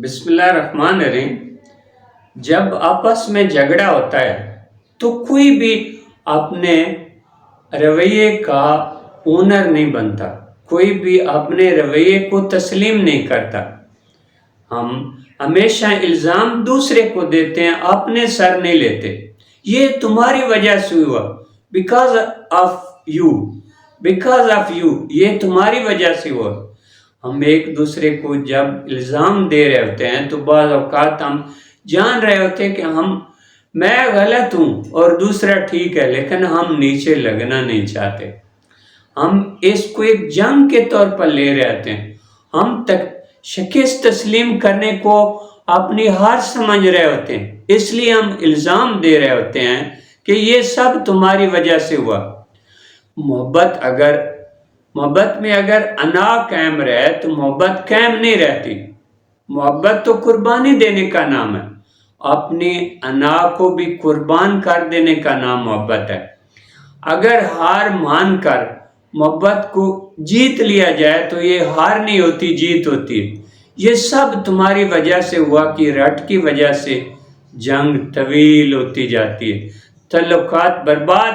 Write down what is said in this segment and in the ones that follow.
بسم اللہ الرحمن الرحیم۔ جب آپس میں جھگڑا ہوتا ہے تو کوئی بھی اپنے رویے کا اونر نہیں بنتا، کوئی بھی اپنے رویے کو تسلیم نہیں کرتا۔ ہم ہمیشہ الزام دوسرے کو دیتے ہیں، اپنے سر نہیں لیتے۔ یہ تمہاری وجہ سے ہوا، بیکاز آف یو، یہ تمہاری وجہ سے ہوا۔ ہم ایک دوسرے کو جب الزام دے رہے ہوتے ہیں تو بعض اوقات ہم جان رہے ہوتے ہیں کہ میں غلط ہوں اور دوسرا ٹھیک ہے، لیکن ہم نیچے لگنا نہیں چاہتے۔ ہم اس کو ایک جنگ کے طور پر لے رہے ہوتے ہیں۔ ہم شکست تسلیم کرنے کو اپنی ہار سمجھ رہے ہوتے ہیں، اس لیے ہم الزام دے رہے ہوتے ہیں کہ یہ سب تمہاری وجہ سے ہوا۔ محبت میں اگر انا قائم رہے تو محبت قائم نہیں رہتی۔ محبت تو قربانی دینے کا نام ہے، اپنی انا کو بھی قربان کر دینے کا نام محبت ہے۔ اگر ہار مان کر محبت کو جیت لیا جائے تو یہ ہار نہیں ہوتی، جیت ہوتی ہے۔ یہ سب تمہاری وجہ سے ہوا کہ رٹ کی وجہ سے جنگ طویل ہوتی جاتی ہے۔ تعلقات برباد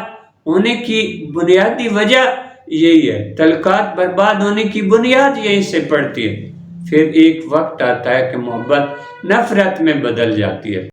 ہونے کی بنیادی وجہ یہی ہے، تعلقات برباد ہونے کی بنیاد یہیں سے پڑتی ہے۔ پھر ایک وقت آتا ہے کہ محبت نفرت میں بدل جاتی ہے۔